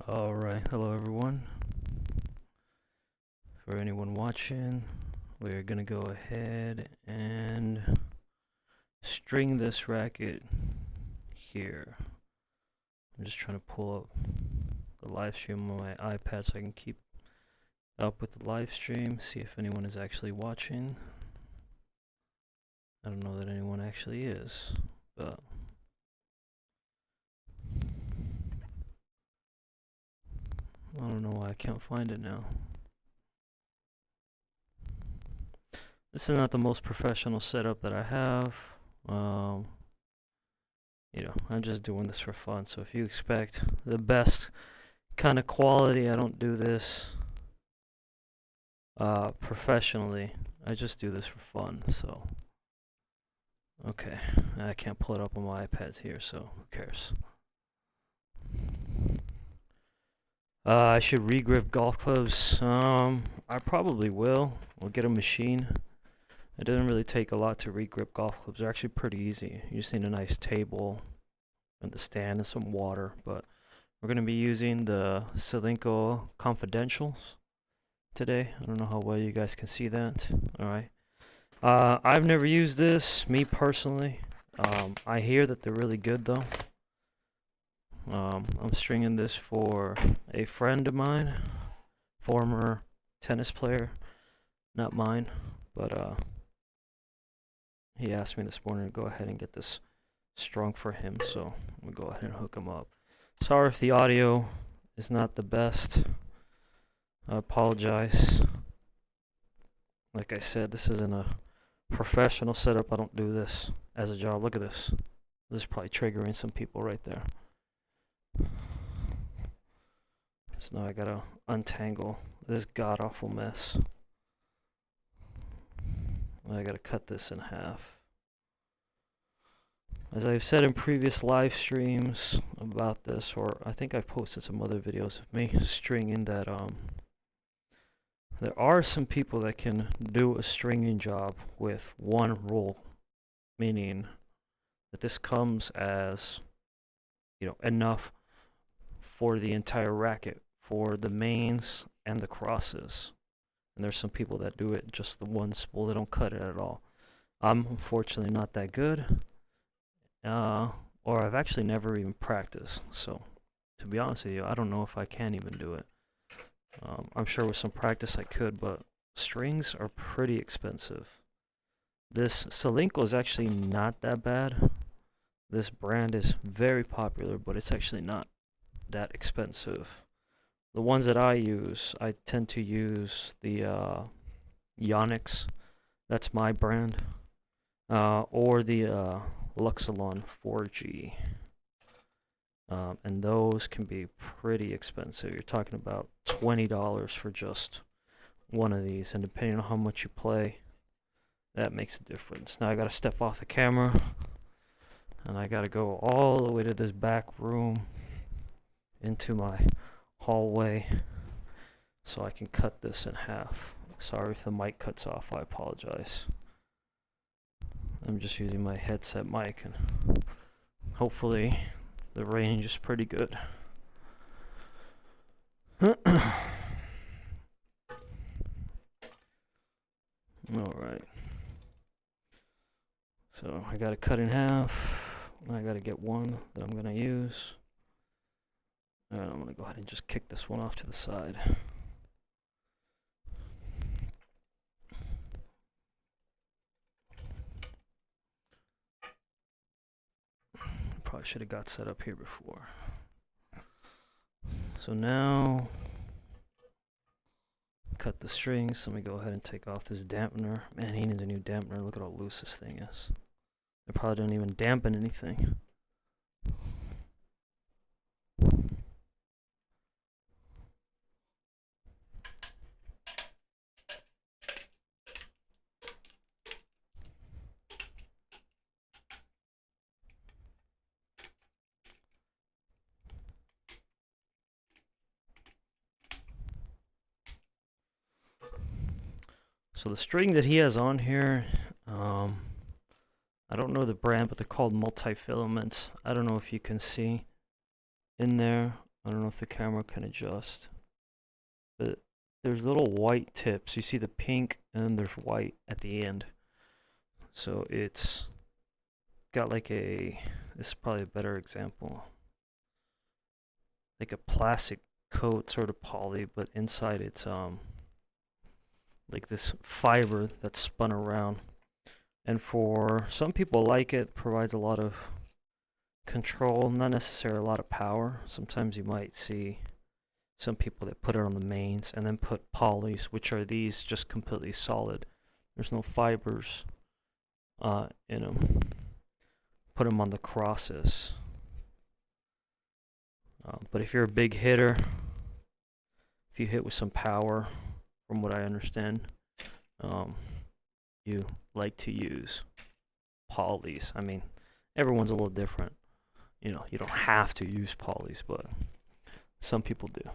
Alright, hello everyone. For anyone watching, we're gonna go ahead and string this racket here. I'm just trying to pull up the live stream on my iPad so I can keep up with the live stream, see if anyone is actually watching. I don't know that anyone actually is, but I don't know why I can't find it now. This is not the most professional setup that I have. I'm just doing this for fun. So if you expect the best kind of quality, I don't do this professionally. I just do this for fun. So, okay, I can't pull it up on my iPad here, so who cares? I should regrip golf clubs. I probably will. We'll get a machine. It doesn't really take a lot to regrip golf clubs. They're actually pretty easy. You just need a nice table and the stand and some water. But we're going to be using the Selinco Confidentials today. I don't know how well you guys can see that. Alright. I've never used this, me personally. I hear that they're really good though. I'm stringing this for a friend of mine, former tennis player, not mine, but he asked me this morning to go ahead and get this strung for him, so I'm gonna go ahead and hook him up. Sorry if the audio is not the best. I apologize. Like I said, this isn't a professional setup. I don't do this as a job. Look at this. This is probably triggering some people right there. So now I gotta untangle this god-awful mess. I gotta cut this in half. As I've said in previous live streams about this, or I think I've posted some other videos of me stringing that, there are some people that can do a stringing job with one roll, meaning that this comes as, enough for the entire racket, for the mains and the crosses. And there's some people that do it just the one spool, they don't cut it at all. I'm unfortunately not that good, or I've actually never even practiced. So to be honest with you, I don't know if I can even do it. I'm sure with some practice I could, but strings are pretty expensive. This Selinco is actually not that bad. This brand is very popular, but it's actually not that expensive. The ones that I use, I tend to use the Yonex, that's my brand, or the Luxilon 4G. And those can be pretty expensive. You're talking about $20 for just one of these, and depending on how much you play, that makes a difference. Now I gotta step off the camera, and I gotta go all the way to this back room into my hallway so I can cut this in half. Sorry if the mic cuts off, I apologize. I'm just using my headset mic, and hopefully the range is pretty good. Alright. So I gotta cut in half. I gotta get one that I'm gonna use. And I'm gonna go ahead and just kick this one off to the side. Probably should have got set up here before. So now, cut the strings. Let me go ahead and take off this dampener. Man, he needs a new dampener. Look at how loose this thing is. It probably don't even dampen anything. So the string that he has on here, I don't know the brand, but they're called Multifilaments. I don't know if you can see in there. I don't know if the camera can adjust, but there's little white tips. You see the pink and then there's white at the end. So it's got like this is probably a better example. Like a plastic coat, sort of poly, but inside it's like this fiber that's spun around. And for some people like it, provides a lot of control, not necessarily a lot of power. Sometimes you might see some people that put it on the mains and then put polys, which are these just completely solid. There's no fibers in them. Put them on the crosses. But if you're a big hitter, if you hit with some power, from what I understand, you like to use polys. I mean, everyone's a little different. You know, you don't have to use polys, but some people do.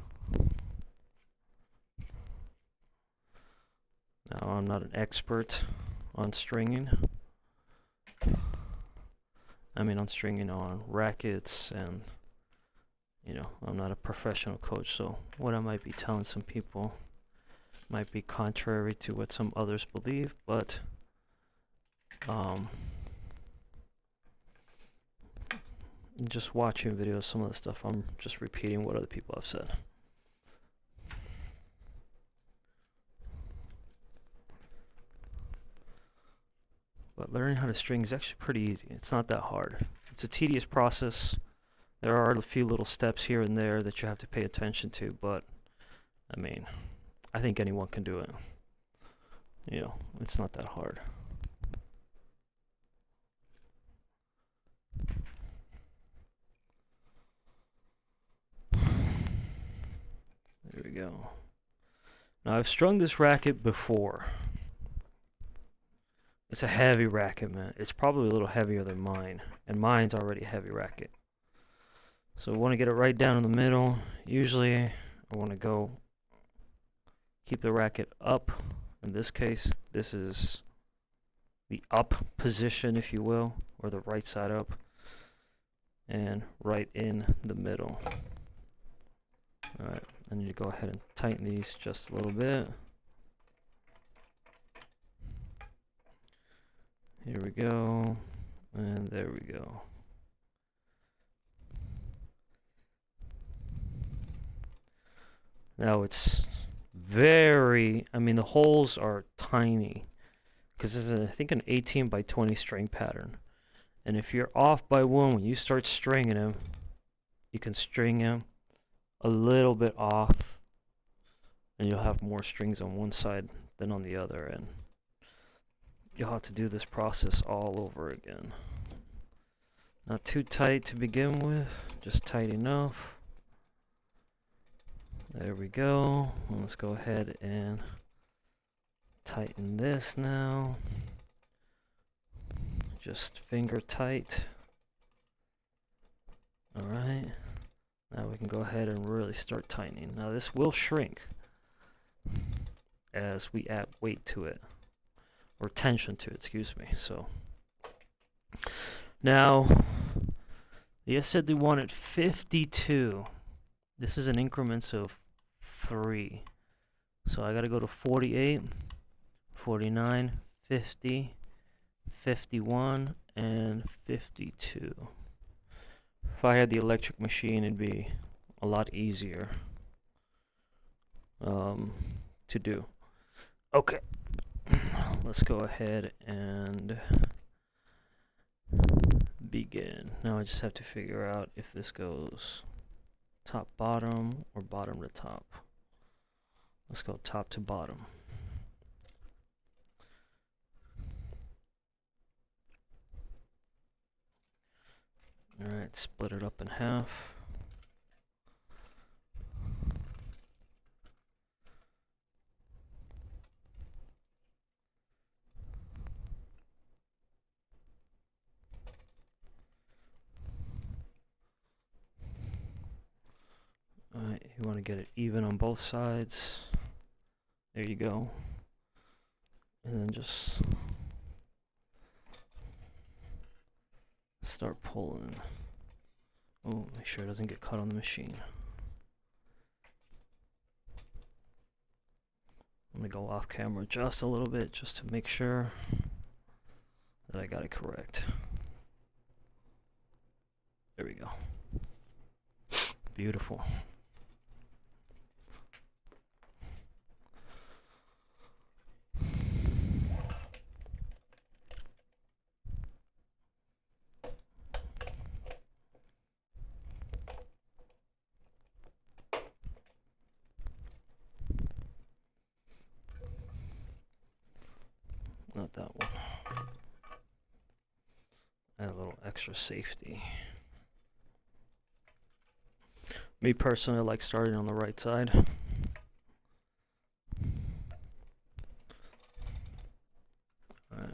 Now, I'm not an expert on stringing. I mean, on stringing on rackets, and you know, I'm not a professional coach, so what I might be telling some people might be contrary to what some others believe, but just watching videos, some of the stuff, I'm just repeating what other people have said. But learning how to string is actually pretty easy. It's not that hard. It's a tedious process. There are a few little steps here and there that you have to pay attention to, but I mean, I think anyone can do it. You know, it's not that hard. There we go. Now, I've strung this racket before. It's a heavy racket, man. It's probably a little heavier than mine, and mine's already a heavy racket. So I want to get it right down in the middle. Usually, I want to keep the racket up. In this case, this is the up position, if you will, or the right side up, and right in the middle. Alright, I need to go ahead and tighten these just a little bit. Here we go, and there we go. Now it's very, I mean, the holes are tiny, because this is, I think, an 18 by 20 string pattern. And if you're off by one, when you start stringing them, you can string them a little bit off, and you'll have more strings on one side than on the other, and you'll have to do this process all over again. Not too tight to begin with, just tight enough. There we go. Let's go ahead and tighten this now. Just finger tight. Alright. Now we can go ahead and really start tightening. Now this will shrink as we add weight to it, or tension to it, excuse me. So now they said they wanted 52. This is in increments of 3. So I gotta go to 48, 49, 50, 51, and 52. If I had the electric machine, it'd be a lot easier to do. Okay, let's go ahead and begin. Now I just have to figure out if this goes top bottom or bottom to top. Let's go top to bottom. Alright, split it up in half. Alright, you want to get it even on both sides. There you go. And then just start pulling. Oh, make sure it doesn't get caught on the machine. I'm gonna go off camera just a little bit just to make sure that I got it correct. There we go. Beautiful. Not that one. Add a little extra safety. Me personally, I like starting on the right side. Alright.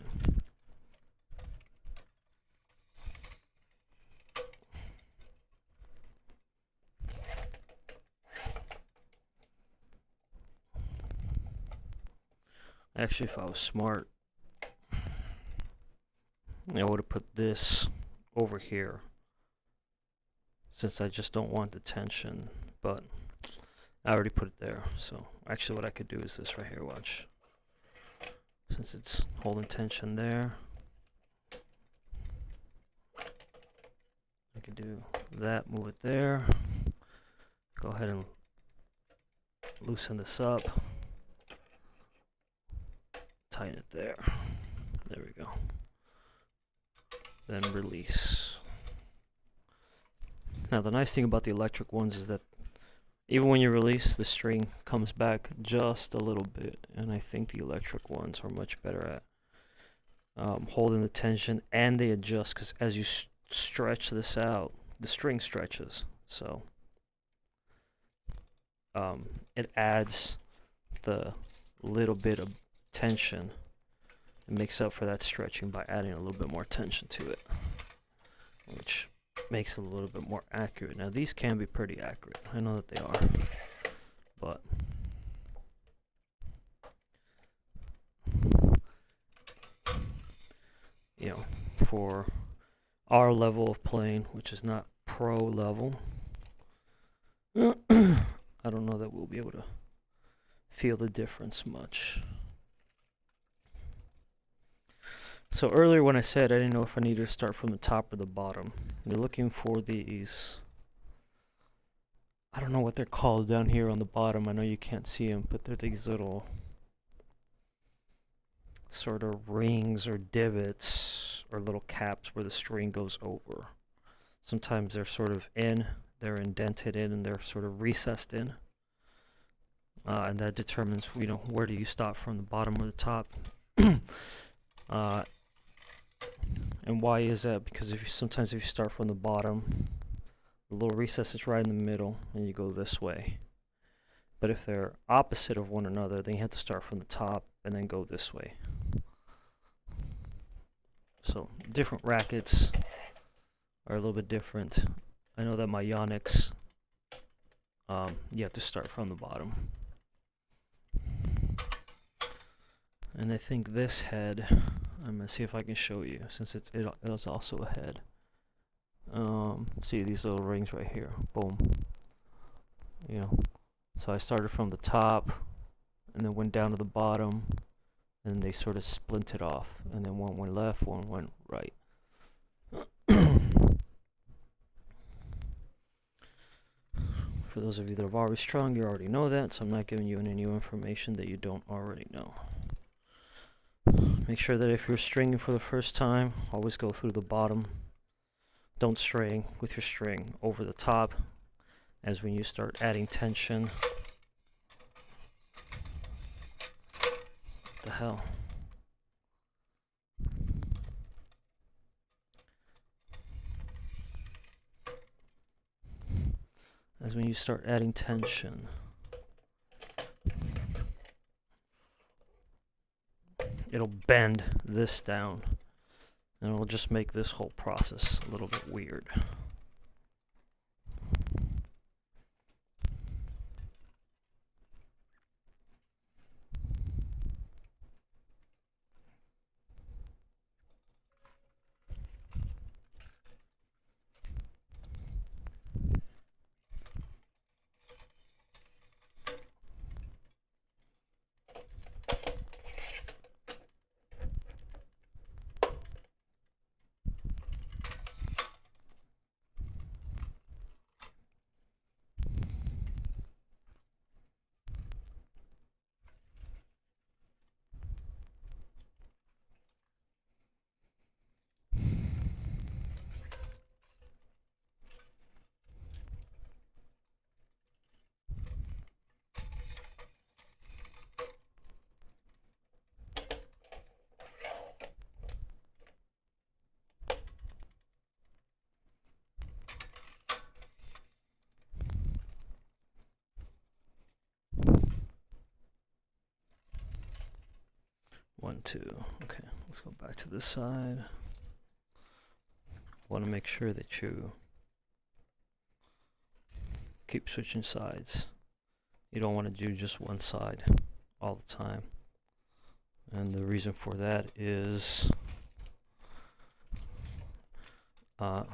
Actually, if I was smart, I would have put this over here, since I just don't want the tension, but I already put it there. So actually what I could do is this right here, watch. Since it's holding tension there, I could do that, move it there, go ahead and loosen this up, tighten it there. There we go. Then release. Now the nice thing about the electric ones is that even when you release, the string comes back just a little bit, and I think the electric ones are much better at holding the tension, and they adjust because as you stretch this out, the string stretches, so it adds the little bit of tension. It makes up for that stretching by adding a little bit more tension to it, which makes it a little bit more accurate. Now these can be pretty accurate, I know that they are, but you know, for our level of playing, which is not pro level, I don't know that we'll be able to feel the difference much. So earlier when I said I didn't know if I needed to start from the top or the bottom, you're looking for these, I don't know what they're called down here on the bottom. I know you can't see them, but they're these little sort of rings or divots or little caps where the string goes over. Sometimes they're sort of they're indented in, and they're sort of recessed in. And that determines, you know, where do you stop from the bottom or the top. And why is that? Because sometimes if you start from the bottom, the little recess is right in the middle, and you go this way. But if they're opposite of one another, then you have to start from the top and then go this way. So different rackets are a little bit different. I know that my Yonex, you have to start from the bottom. And I think this head, I'm gonna see if I can show you, since it is also a head. See these little rings right here, boom. You know, so I started from the top, and then went down to the bottom, and they sort of splinted off, and then one went left, one went right. For those of you that have already strung, you already know that, so I'm not giving you any new information that you don't already know. Make sure that if you're stringing for the first time, always go through the bottom. Don't string with your string over the top, as when you start adding tension. What the hell? As when you start adding tension, it'll bend this down, and it'll just make this whole process a little bit weird. 1, 2. Okay, let's go back to this side. Want to make sure that you keep switching sides. You don't want to do just one side all the time. And the reason for that is you want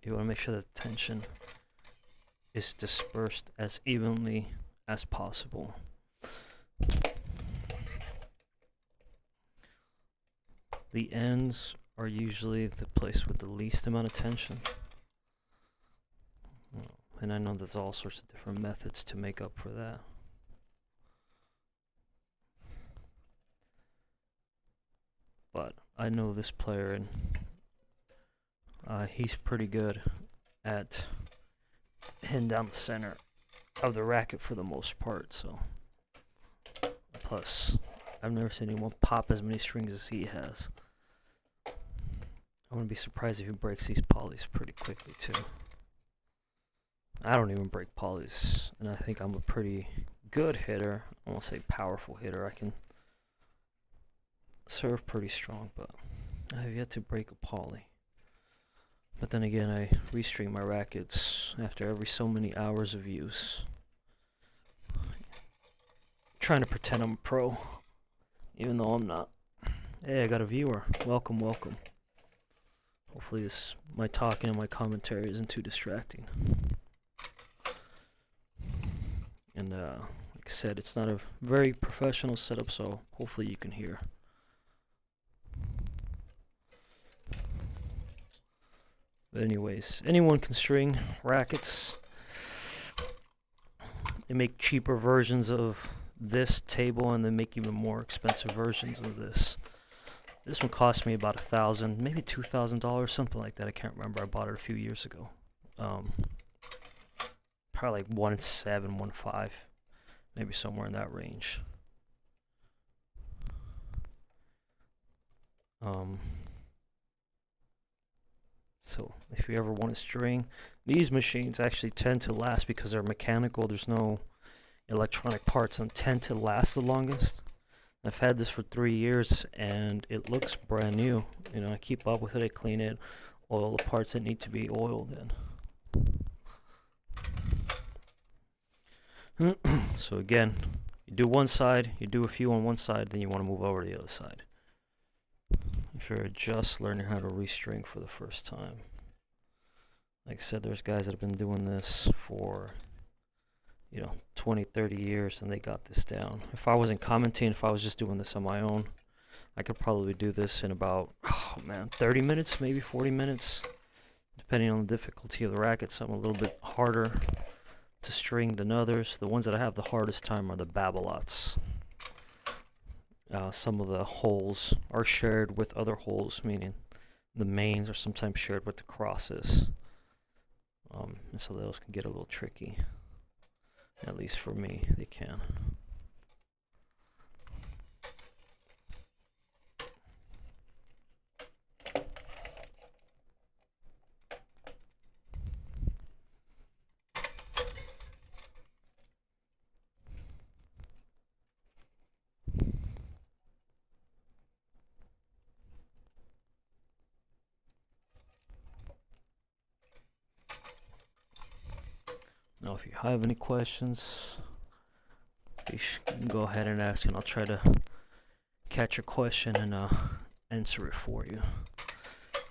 to make sure that tension is dispersed as evenly as possible. The ends are usually the place with the least amount of tension. And I know there's all sorts of different methods to make up for that. But I know this player, and he's pretty good at hitting down the center of the racket for the most part. So, plus, I've never seen anyone pop as many strings as he has. I wouldn't be surprised if he breaks these polys pretty quickly too. I don't even break polys, and I think I'm a pretty good hitter. I won't say powerful hitter. I can serve pretty strong, but I have yet to break a poly. But then again, I restring my rackets after every so many hours of use. Trying to pretend I'm a pro, even though I'm not. Hey, I got a viewer. Welcome, welcome. Hopefully my talking and my commentary isn't too distracting. And like I said, it's not a very professional setup, so hopefully you can hear. But anyways, anyone can string rackets. They make cheaper versions of this table, and they make even more expensive versions of this. This one cost me about $1,000, maybe $2,000, something like that. I can't remember. I bought it a few years ago. Probably like 1.7, 1.5, maybe somewhere in that range. So if you ever want to string, these machines actually tend to last because they're mechanical. There's no electronic parts and tend to last the longest. I've had this for 3 years and it looks brand new. You know, I keep up with it, I clean it, oil the parts that need to be oiled in. So again, you do one side, you do a few on one side, then you want to move over to the other side. If you're just learning how to restring for the first time. Like I said, there's guys that have been doing this for 20, 30 years, and they got this down. If I wasn't commentating, if I was just doing this on my own, I could probably do this in about, 30 minutes, maybe 40 minutes, depending on the difficulty of the racket. Some a little bit harder to string than others. The ones that I have the hardest time are the Babolat's. Some of the holes are shared with other holes, meaning the mains are sometimes shared with the crosses. And so those can get a little tricky. At least for me, they can. Now, if you have any questions, you can go ahead and ask, and I'll try to catch your question and answer it for you.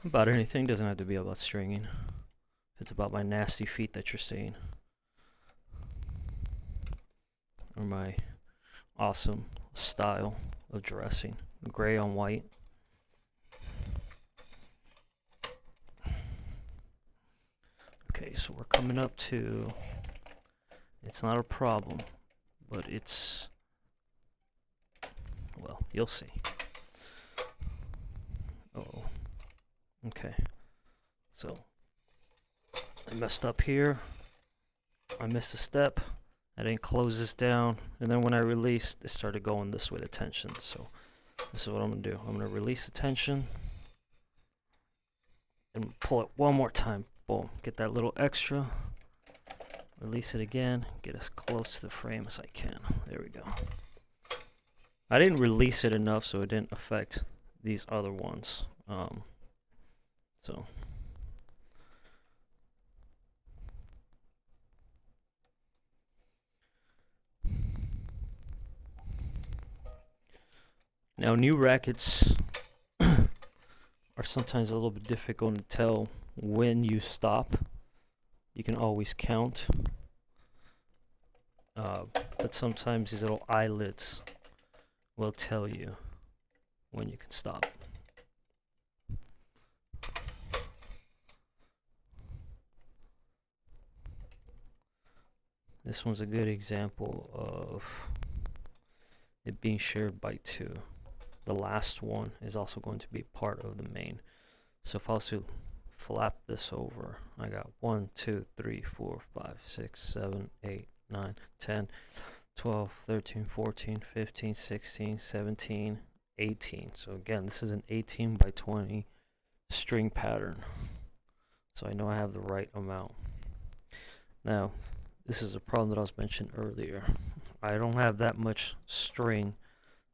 About anything, doesn't have to be about stringing. If it's about my nasty feet that you're seeing, or my awesome style of dressing, gray on white. Okay, so we're coming up to, it's not a problem, but it's, well, you'll see. Oh, okay. So, I messed up here. I missed a step. I didn't close this down. And then when I released, it started going this way, the tension. So, this is what I'm going to do. I'm going to release the tension and pull it one more time. Boom. Get that little extra. Release it again. Get as close to the frame as I can. There we go. I didn't release it enough so it didn't affect these other ones. So now new rackets are sometimes a little bit difficult to tell when you stop. You can always count, but sometimes these little eyelets will tell you when you can stop. This one's a good example of it being shared by two. The last one is also going to be part of the main. So if I was to flap this over, I got 1, 2, 3, 4, 5, 6, 7, 8, 9, 10, 12, 13, 14, 15, 16, 17, 18. So again, this is an 18 by 20 string pattern. So I know I have the right amount. Now, this is a problem that I was mentioning earlier. I don't have that much string,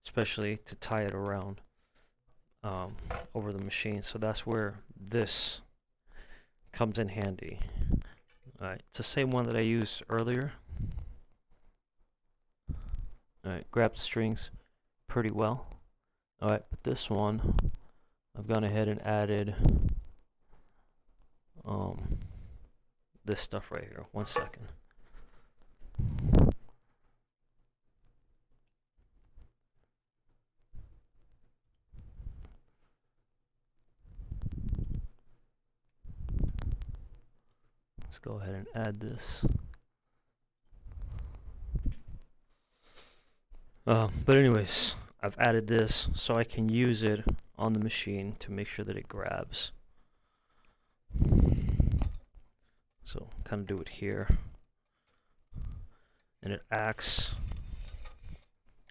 especially to tie it around over the machine. So that's where this comes in handy. Alright, it's the same one that I used earlier. Alright, grabbed strings pretty well. Alright, but this one, I've gone ahead and added this stuff right here. 1 second. Let's go ahead and add this. But anyways, I've added this so I can use it on the machine to make sure that it grabs. So kind of do it here. And it acts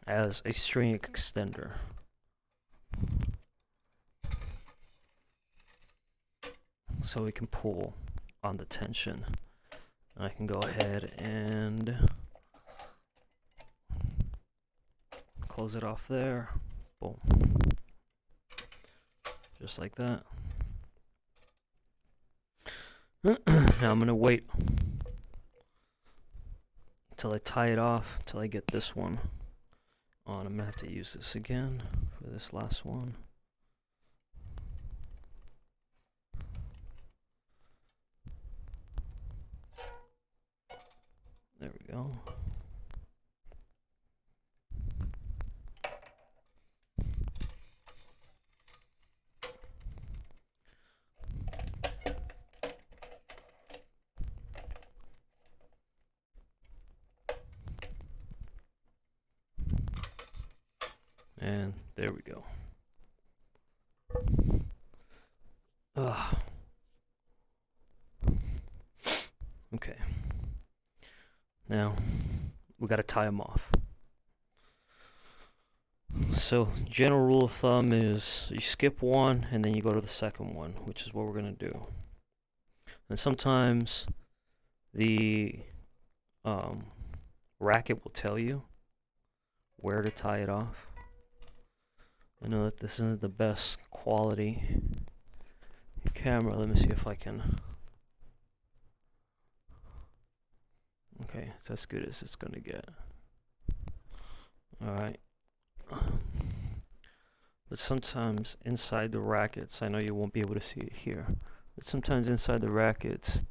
as a string extender. So we can pull on the tension. And I can go ahead and close it off there. Boom. Just like that. Now I'm going to wait until I tie it off, until I get this one on. I'm going to have to use this again for this last one. There we go. And there we go. Okay. Now, we got to tie them off. So, general rule of thumb is you skip one and then you go to the second one, which is what we're going to do. And sometimes the racket will tell you where to tie it off. I know that this isn't the best quality camera. Let me see if I can. Okay, it's as good as it's going to get. Alright. But sometimes inside the rackets, I know you won't be able to see it here, but sometimes inside the rackets,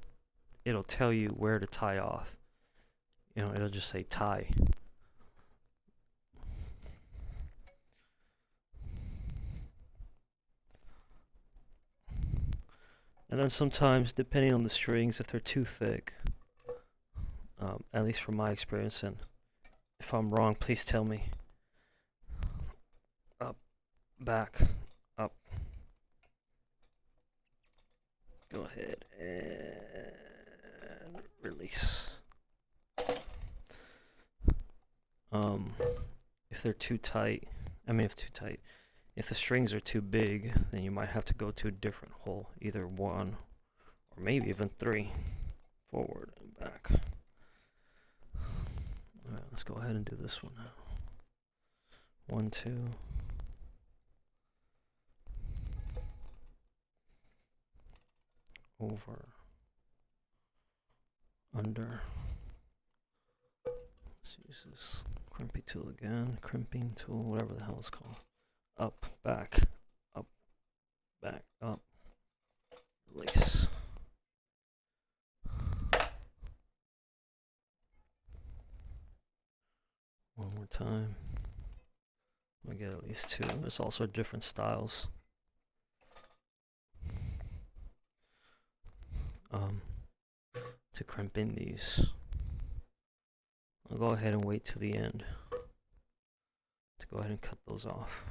it'll tell you where to tie off. You know, it'll just say tie. And then sometimes, depending on the strings, if they're too thick, at least from my experience, and if I'm wrong, please tell me. Up, back, up. Go ahead and release. If they're too tight, if the strings are too big, then you might have to go to a different hole, either 1 or maybe even 3, forward and back. Alright, let's go ahead and do this one now. 1, 2. Over. Under. Let's use this crimpy tool again. Crimping tool, whatever the hell it's called. Up, back, up, back, up. Release. One more time. I get at least 2. There's also different styles. To crimp in these. I'll go ahead and wait till the end to go ahead and cut those off.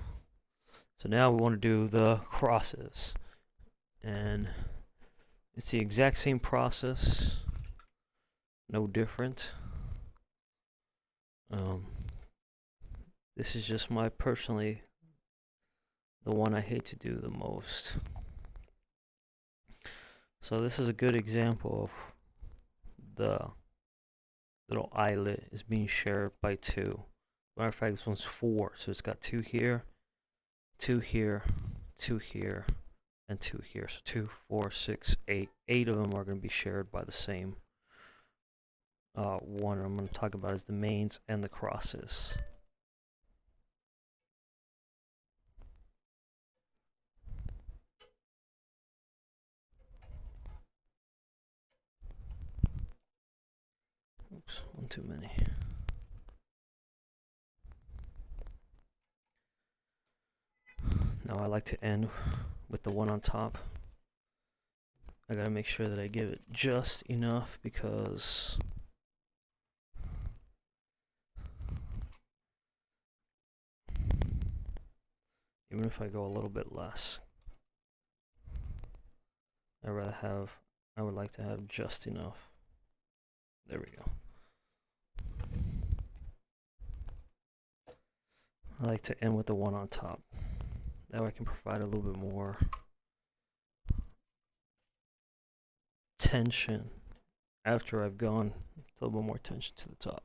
So now we want to do the crosses, and it's the exact same process, no different. This is just my personally the one I hate to do the most. So this is a good example of the little eyelet is being shared by 2. Matter of fact, this one's 4, so it's got 2 here, 2 here, 2 here, and 2 here. So 2, 4, 6, 8. 8 of them are going to be shared by the same one I'm going to talk about is the mains and the crosses. Oops, one too many. Now I like to end with the one on top. I gotta make sure that I give it just enough, because even if I go a little bit less, I would like to have just enough. There we go. I like to end with the one on top. That way I can provide a little bit more tension after I've gone a little bit more tension to the top.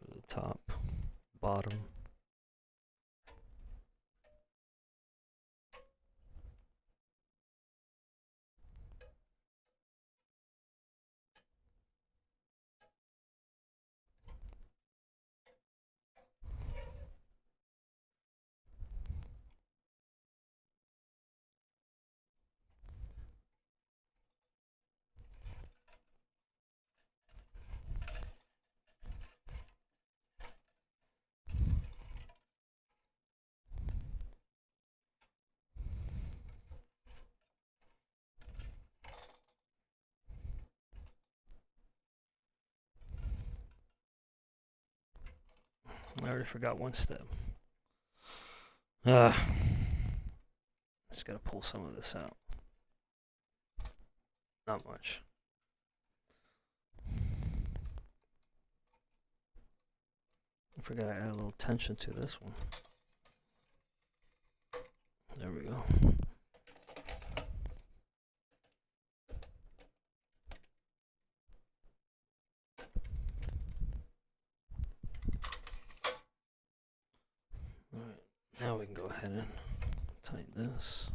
Go to the top, bottom. I already forgot one step. Just gotta pull some of this out. Not much. I forgot to add a little tension to this one. There we go. Alright, now we can go ahead and tighten this.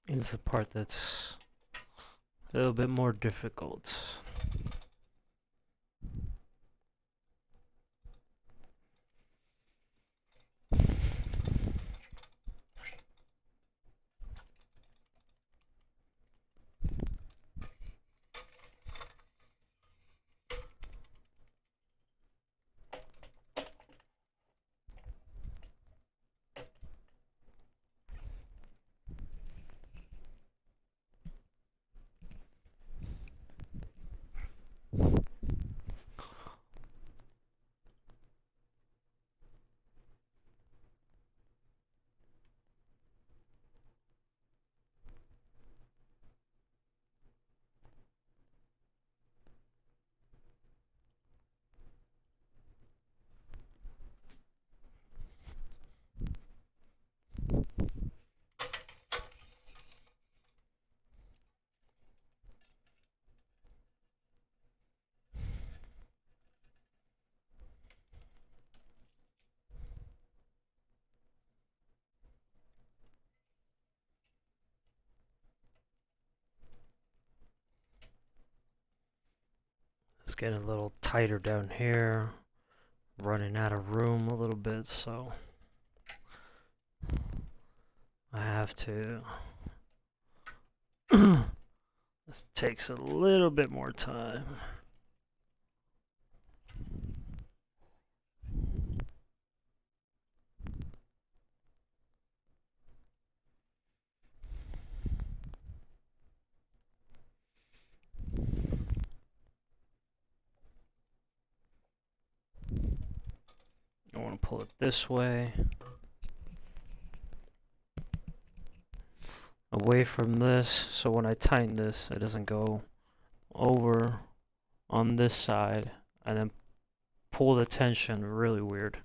is the part that's a little bit more difficult. It's getting a little tighter down here. Running out of room a little bit, so I have to. This takes a little bit more time. I want to pull it this way. Away from this, so when I tighten this, it doesn't go over on this side and then pull the tension really weird.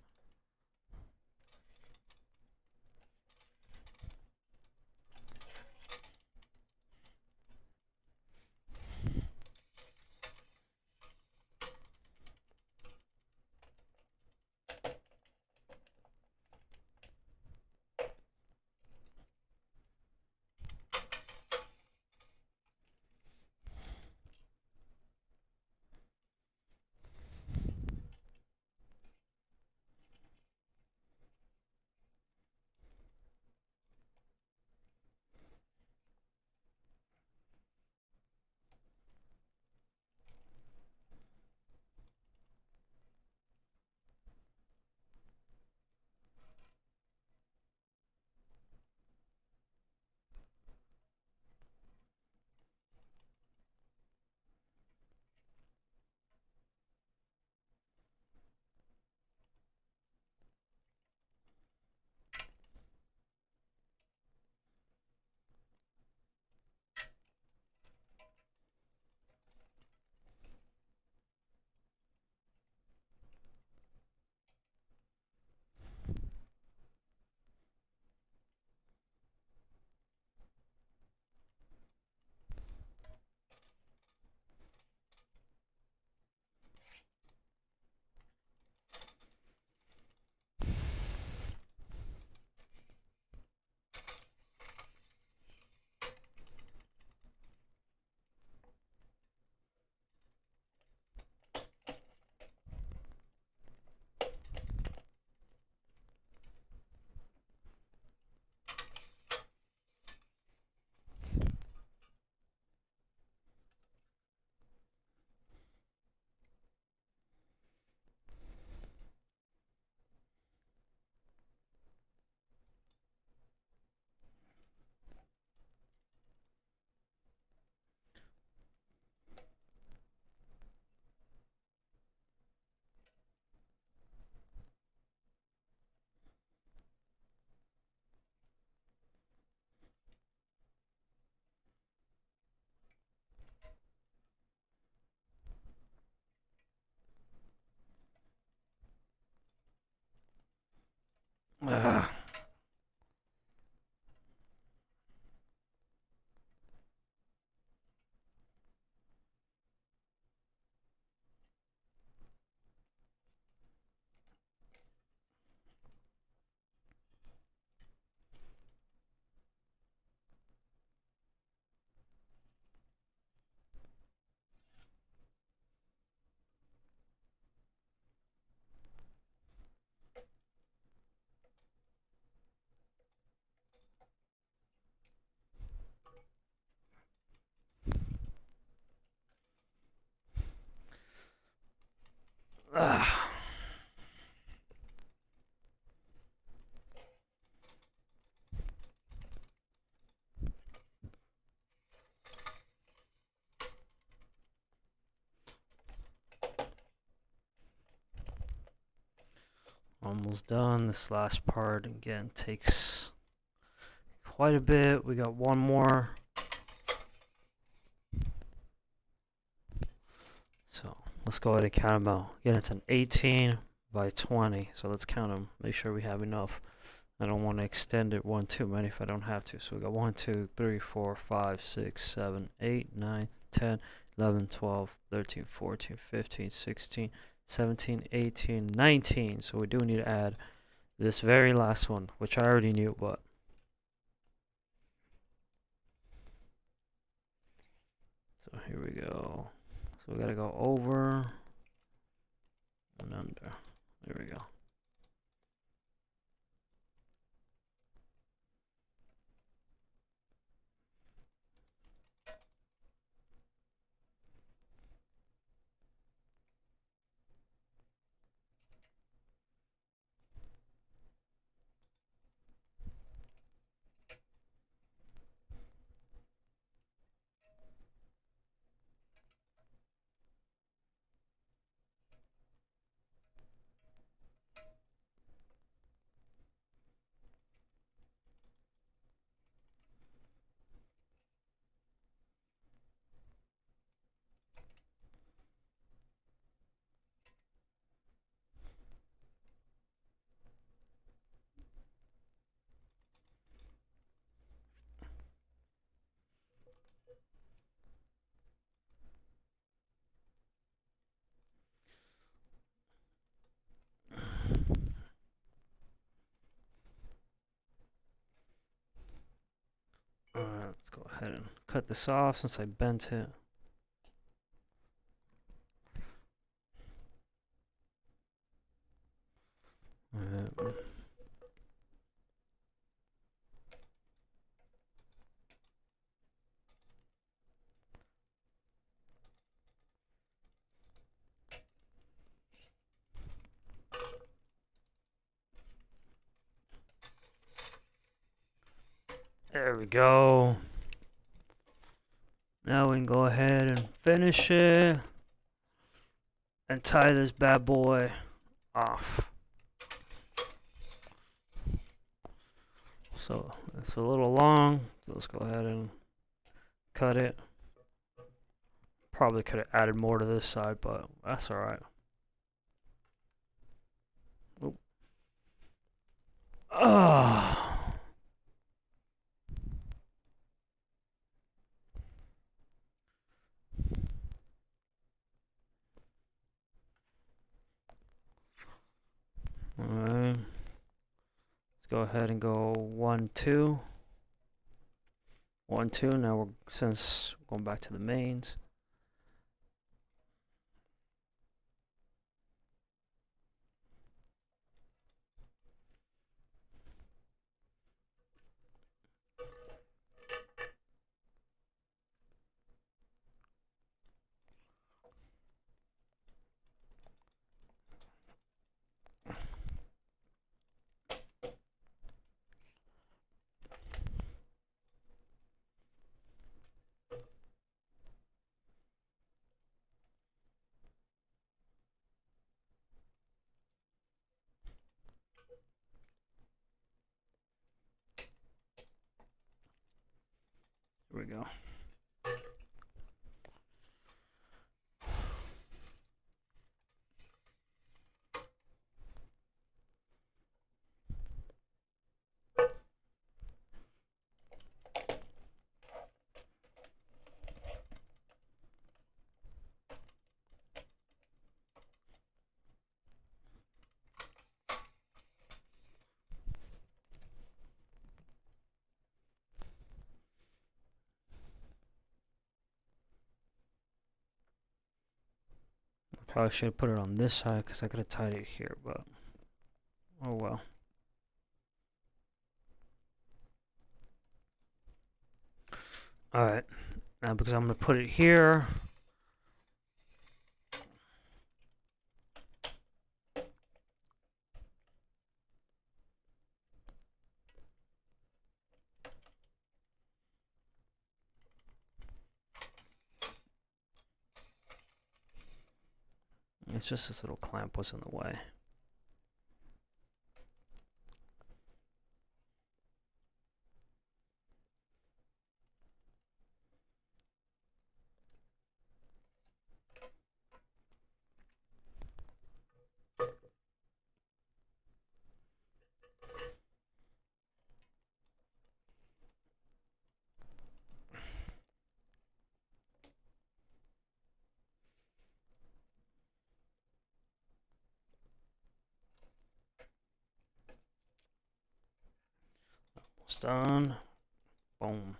Ugh. Almost done. This last part again takes quite a bit. We got one more. So let's go ahead and count them out. Again, it's an 18 by 20. So let's count them. Make sure we have enough. I don't want to extend it one too many if I don't have to. So we got 1, 2, 3, 4, 5, 6, 7, 8, 9, 10, 11, 12, 13, 14, 15, 16, 17, 18, 19. So we do need to add this very last one, which I already knew, but so here we go. So we gotta go over and under. There we go. Alright, let's go ahead and cut this off since I bent it. Alright. There we go. Now we can go ahead and finish it and tie this bad boy off. So it's a little long, so let's go ahead and cut it. Probably could have added more to this side, but that's alright. Ah. Alright. Let's go ahead and go 1, 2. 1, 2. Now we're going back to the mains. Here we go. Probably should have put it on this side because I could have tied it here, but oh well. Alright, now because I'm going to put it here, It's just this little clamp was in the way. Almost done. Boom.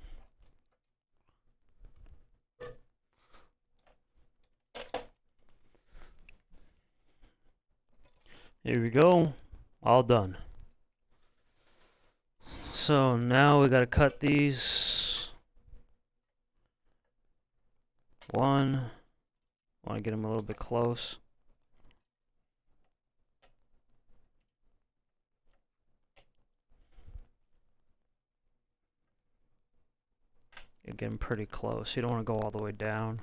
Here we go. All done. So now we gotta cut these. One. Want to get them a little bit close. You're getting pretty close. You don't want to go all the way down.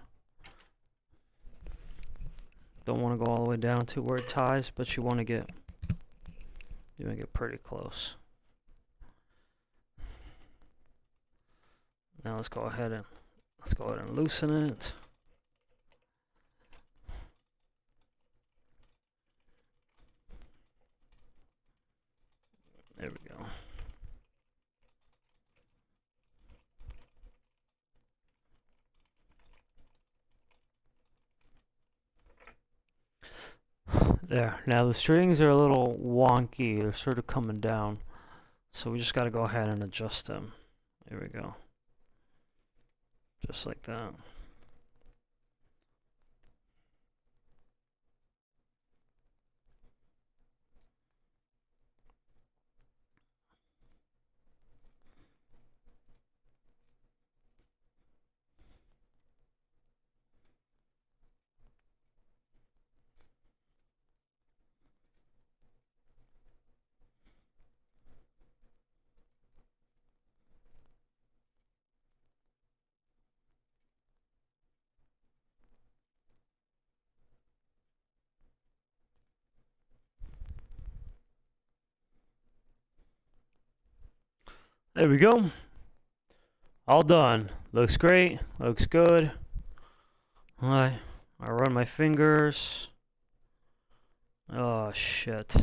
Don't want to go all the way down to where it ties, but you want to get pretty close. Now let's go ahead and loosen it. There we go. There. Now the strings are a little wonky. They're sort of coming down. So we just got to go ahead and adjust them. There we go. Just like that. There we go. All done. Looks great. Looks good. I run my fingers. Oh shit.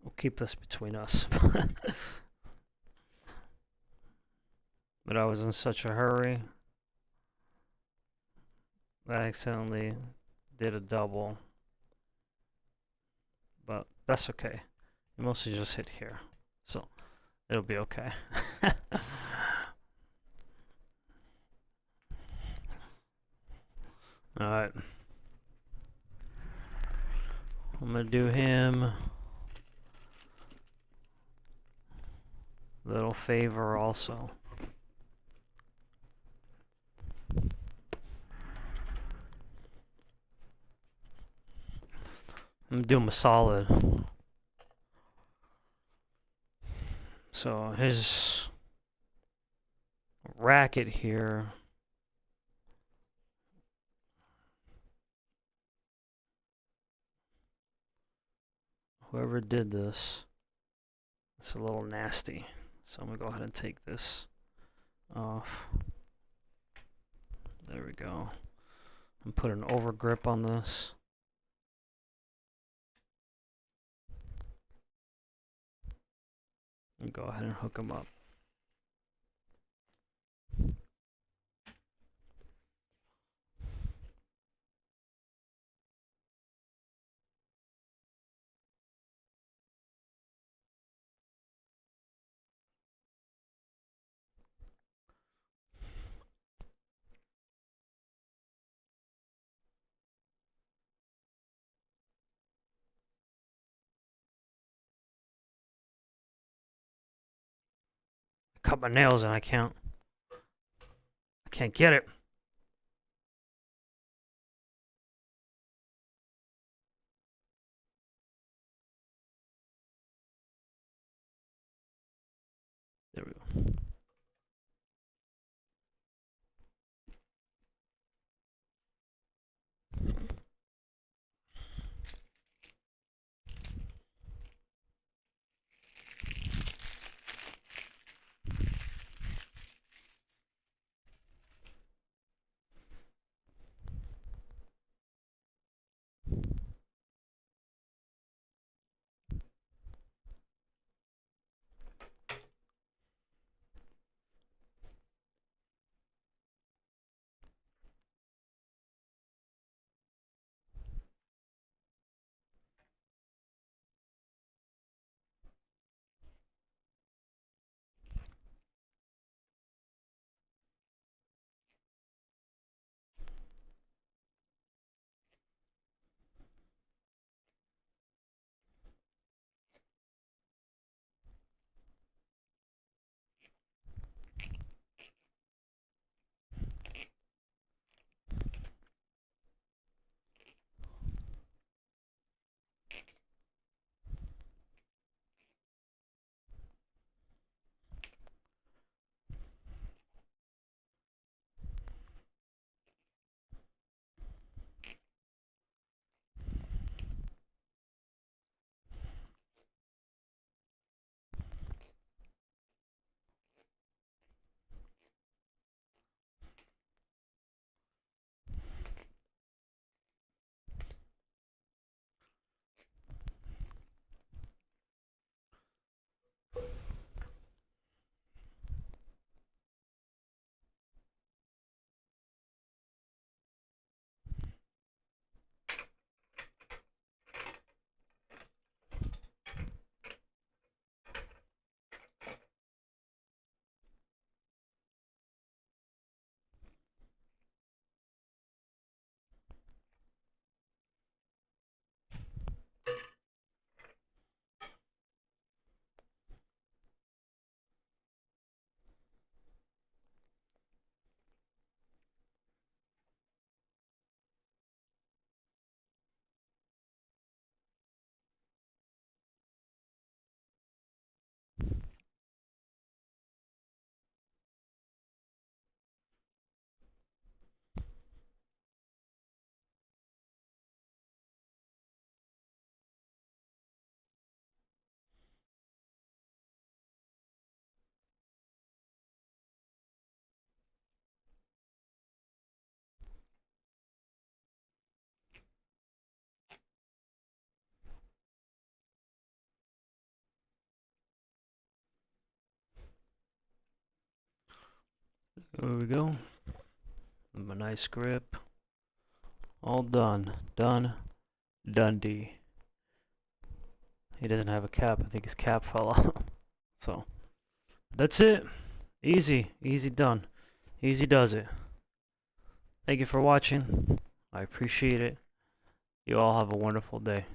We'll keep this between us. But I was in such a hurry. I accidentally did a double. But that's okay. You mostly just hit here. So it'll be okay. Alright. I'm gonna do him a little favor also. I'm gonna do him a solid. So his racket here, whoever did this, it's a little nasty. So I'm gonna go ahead and take this off. There we go. And put an over grip on this. And go ahead and hook them up. Cut my nails and I can't get it. There we go. There we go. A nice grip. All done. Done. Dundee. He doesn't have a cap. I think his cap fell off. So, that's it. Easy. Easy done. Easy does it. Thank you for watching. I appreciate it. You all have a wonderful day.